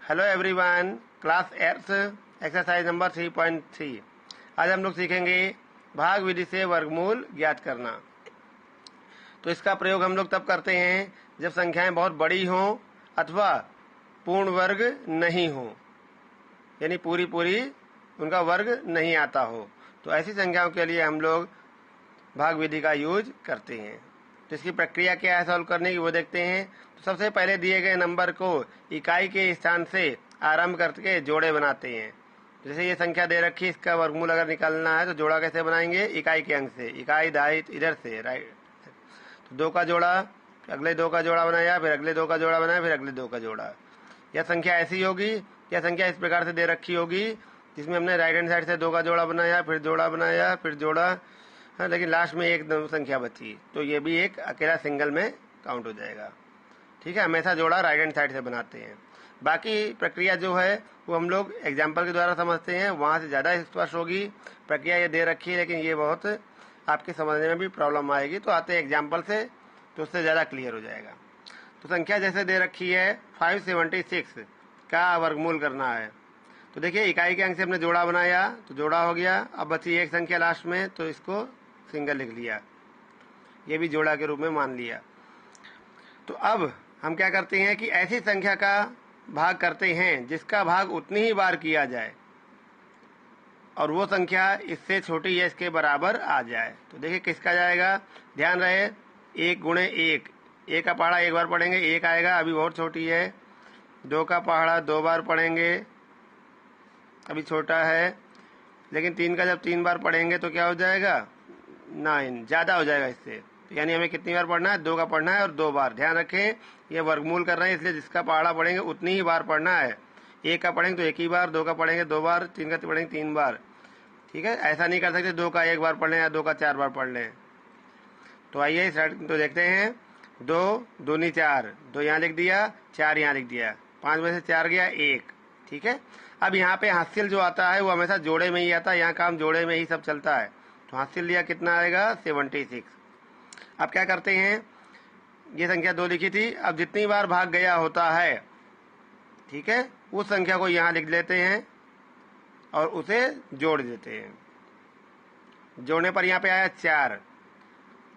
Hello everyone, class 8 exercise number 3.3। आज हम लोग सीखेंगे भाग विधि से वर्गमूल ज्ञात करना। तो इसका प्रयोग हम लोग तब करते हैं जब संख्याएं बहुत बड़ी हों अथवा पूर्ण वर्ग नहीं हो, यानी पूरी उनका वर्ग नहीं आता हो। तो ऐसी संख्याओं के लिए हम लोग भाग विधि का यूज करते हैं। तो इसकी प्रक्रिया क्या है सॉल्व करने की, वो देखते हैं। तो सबसे पहले दिए गए नंबर को इकाई के स्थान से आरंभ करके जोड़े बनाते हैं। जैसे ये संख्या दे रखी है, इसका वर्गमूल अगर निकालना है तो जोड़ा कैसे बनाएंगे? इकाई के अंक से। इकाई दाई इधर से राइट, तो 2 का जोड़ा, अगले 2 का जोड़ा बनाया, फिर अगले 2 का जोड़ा बनाया, फिर अगले 2 का जोड़ा। यह संख्या ऐसी होगी, यह संख्या इस प्रकार से दे रखी होगी जिसमें हमने राइट हैंड साइड से 2 का जोड़ा बनाया, फिर जोड़ा बनाया, फिर जोड़ा, हाँ, लेकिन लास्ट में एक संख्या बची, तो ये भी एक अकेला सिंगल में काउंट हो जाएगा। ठीक है, हमेशा जोड़ा राइट हैंड साइड से बनाते हैं। बाकी प्रक्रिया जो है वो हम लोग एग्जाम्पल के द्वारा समझते हैं, वहाँ से ज़्यादा स्पष्ट होगी। प्रक्रिया ये दे रखी है लेकिन ये बहुत आपके समझने में भी प्रॉब्लम आएगी, तो आते हैं एग्जाम्पल से, तो उससे ज़्यादा क्लियर हो जाएगा। तो संख्या जैसे दे रखी है 576 का वर्गमूल करना है। तो देखिए, इकाई के अंक से हमने जोड़ा बनाया तो जोड़ा हो गया। अब बची एक संख्या लास्ट में, तो इसको सिंगल लिख लिया, ये भी जोड़ा के रूप में मान लिया। तो अब हम क्या करते हैं कि ऐसी संख्या का भाग करते हैं जिसका भाग उतनी ही बार किया जाए और वो संख्या इससे छोटी या इसके बराबर आ जाए। तो देखिए किसका जाएगा, ध्यान रहे, 1 गुणे 1, 1 का पहाड़ा 1 बार पढ़ेंगे 1 आएगा, अभी बहुत छोटी है। 2 का पहाड़ा 2 बार पढ़ेंगे, अभी छोटा है। लेकिन 3 का जब 3 बार पढ़ेंगे तो क्या हो जाएगा, 9, ज़्यादा हो जाएगा इससे। यानी हमें कितनी बार पढ़ना है, 2 का पढ़ना है और 2 बार। ध्यान रखें, ये वर्गमूल कर रहे हैं इसलिए जिसका पहाड़ा पढ़ेंगे उतनी ही बार पढ़ना है। 1 का पढ़ेंगे तो 1 ही बार, 2 का पढ़ेंगे 2 बार, 3 का पढ़ेंगे 3 बार। ठीक है, ऐसा नहीं कर सकते 2 का 1 बार पढ़ लें या 2 का 4 बार पढ़ लें। तो आइए तो देखते हैं। 2 दूनी 4, 2 यहाँ लिख दिया, 4 यहाँ लिख दिया, 5 में से 4 गया 1। ठीक है, अब यहाँ पे हासिल जो आता है वो हमेशा जोड़े में ही आता है, यहाँ काम जोड़े में ही सब चलता है। तो हासिल लिया कितना आएगा, 76। अब क्या करते हैं, ये संख्या 2 लिखी थी, अब जितनी बार भाग गया होता है, ठीक है, उस संख्या को यहाँ लिख लेते हैं और उसे जोड़ देते हैं। जोड़ने पर यहाँ पे आया 4।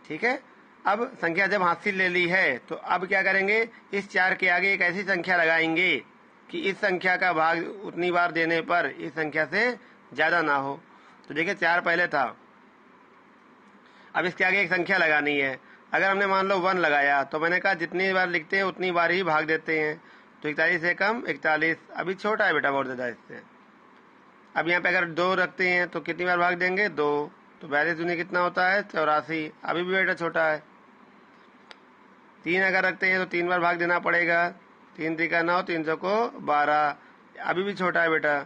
ठीक है, अब संख्या जब हासिल ले ली है तो अब क्या करेंगे, इस 4 के आगे एक ऐसी संख्या लगाएंगे कि इस संख्या का भाग उतनी बार देने पर इस संख्या से ज़्यादा ना हो। तो देखिए 4 पहले था, अब इसके आगे एक संख्या लगानी है। अगर हमने मान लो 1 लगाया तो मैंने कहा जितनी बार लिखते हैं उतनी बार ही भाग देते हैं। तो 41 से कम 41, अभी छोटा है बेटा बहुत ज़्यादा इससे। अब यहाँ पे अगर 2 रखते हैं तो कितनी बार भाग देंगे, 2, तो 42 दूनी कितना होता है, 84, अभी भी बेटा छोटा है। 3 अगर रखते हैं तो 3 बार भाग देना पड़ेगा, 3 3 का 9, 300 को 12, अभी भी छोटा है बेटा।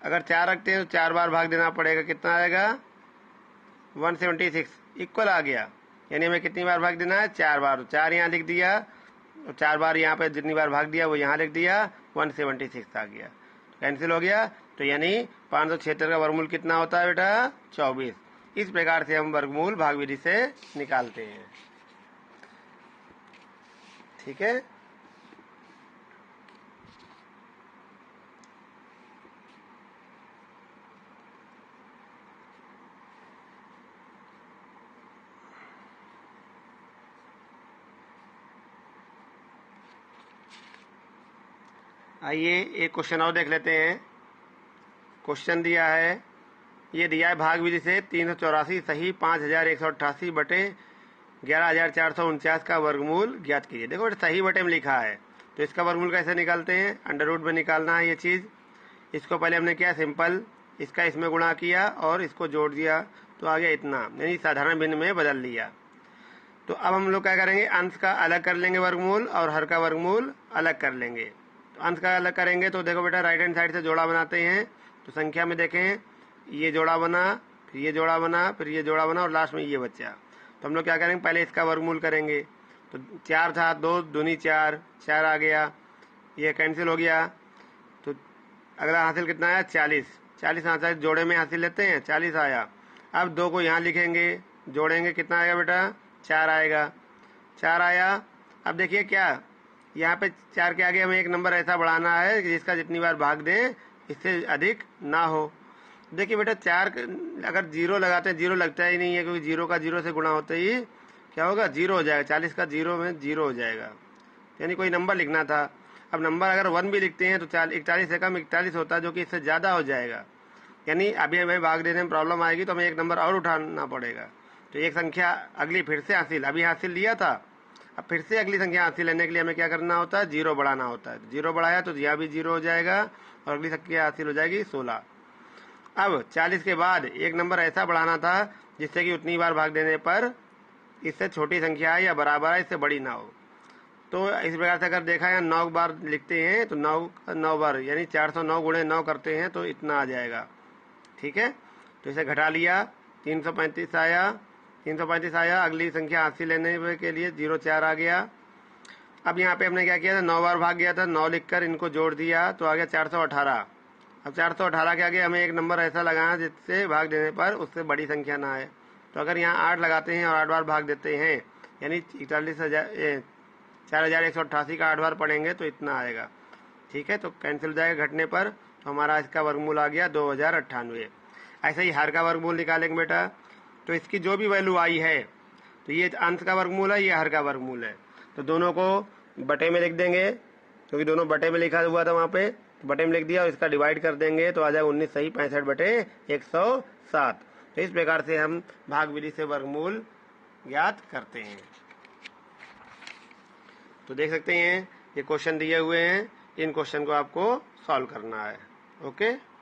अगर 4 रखते हैं तो 4 बार भाग देना पड़ेगा, कितना आएगा, 176, इक्वल आ गया। यानी हमें कितनी बार भाग देना है, 4 बार। 4 यहाँ लिख दिया, 4 बार यहाँ पे जितनी बार भाग दिया वो यहाँ लिख दिया, 176 आ गया, कैंसिल हो गया। तो यानी 576 का वर्गमूल कितना होता है बेटा, 24। इस प्रकार से हम वर्गमूल भाग विधि से निकालते हैं। ठीक है, आइए एक क्वेश्चन और देख लेते हैं। क्वेश्चन दिया है, ये दिया है भाग विधि से 384 सही 5188 बटे 11449 का वर्गमूल ज्ञात कीजिए। देखो सही बटे में लिखा है, तो इसका वर्गमूल कैसे निकालते हैं, अंडर रूट में निकालना है ये चीज़। इसको पहले हमने किया सिंपल, इसका इसमें गुणा किया और इसको जोड़ दिया तो आ गया इतना, यानी साधारण भिन्न में बदल लिया। तो अब हम लोग क्या करेंगे, अंश का अलग कर लेंगे वर्गमूल और हर का वर्गमूल अलग कर लेंगे। तो अंश का अलग करेंगे तो देखो बेटा राइट हैंड साइड से जोड़ा बनाते हैं। तो संख्या में देखें, ये जोड़ा बना, फिर ये जोड़ा बना, फिर ये जोड़ा बना और लास्ट में ये बचा। तो हम लोग क्या करेंगे, पहले इसका वर्गमूल करेंगे। तो 4 था, 2 दूनी 4, 4 आ गया, ये कैंसिल हो गया। तो अगला हासिल कितना आया, 40। 40 हासिल जोड़े में हासिल लेते हैं, 40 आया। अब 2 को यहाँ लिखेंगे, जोड़ेंगे, कितना आएगा बेटा, 4 आएगा, 4 आया। अब देखिए क्या, यहाँ पे 4 के आगे हमें एक नंबर ऐसा बढ़ाना है कि जिसका जितनी बार भाग दें इससे अधिक ना हो। देखिए बेटा 4 अगर 0 लगाते हैं, 0 लगता ही नहीं है क्योंकि 0 का 0 से गुणा होते ही क्या होगा, 0 हो जाएगा। 40 का 0 में 0 हो जाएगा, यानी कोई नंबर लिखना था। अब नंबर अगर 1 भी लिखते हैं तो 41 से कम 41 होता है, जो कि इससे ज़्यादा हो जाएगा। यानी अभी हमें भाग देने में प्रॉब्लम आएगी तो हमें एक नंबर और उठाना पड़ेगा। तो एक संख्या अगली फिर से हासिल, अभी हासिल लिया था, अब फिर से अगली संख्या हासिल लेने के लिए हमें क्या करना होता है, 0 बढ़ाना होता है। 0 बढ़ाया तो यहाँ भी 0 हो जाएगा और अगली संख्या हासिल हो जाएगी 16। अब 40 के बाद एक नंबर ऐसा बढ़ाना था जिससे कि उतनी बार भाग देने पर इससे छोटी संख्या है या बराबर है, इससे बड़ी ना हो। तो इस प्रकार से अगर देखा या 9 बार लिखते हैं तो 9 बार यानी 409 गुणे 9 करते हैं तो इतना आ जाएगा। ठीक है, तो इसे घटा लिया, 335 आया। 335 आया, अगली संख्या हासिल लेने के लिए 04 आ गया। अब यहाँ पे हमने क्या किया था, 9 बार भाग गया था, 9 लिखकर इनको जोड़ दिया तो आ गया 418। अब 418 के आगे हमें एक नंबर ऐसा लगाना जिससे भाग देने पर उससे बड़ी संख्या ना आए। तो अगर यहाँ 8 लगाते हैं और 8 बार भाग देते हैं यानी 4188 का 8 बार पढ़ेंगे तो इतना आएगा। ठीक है, तो कैंसिल हो जाएगा घटने पर, तो हमारा इसका वर्गमूल आ गया 2098। ऐसे ही हर का वर्गमूल निकालेंगे बेटा, तो इसकी जो भी वैल्यू आई है, तो ये अंश का वर्गमूल है, ये हर का वर्गमूल है, तो दोनों को बटे में लिख देंगे क्योंकि दोनों बटे में लिखा हुआ था वहाँ पे, बटे में लिख दिया और इसका डिवाइड कर देंगे तो आ जाएगा 19 सही 65/107। तो इस प्रकार से हम भाग विधि से वर्गमूल ज्ञात करते हैं। तो देख सकते हैं ये क्वेश्चन दिए हुए हैं, इन क्वेश्चन को आपको सॉल्व करना है। ओके।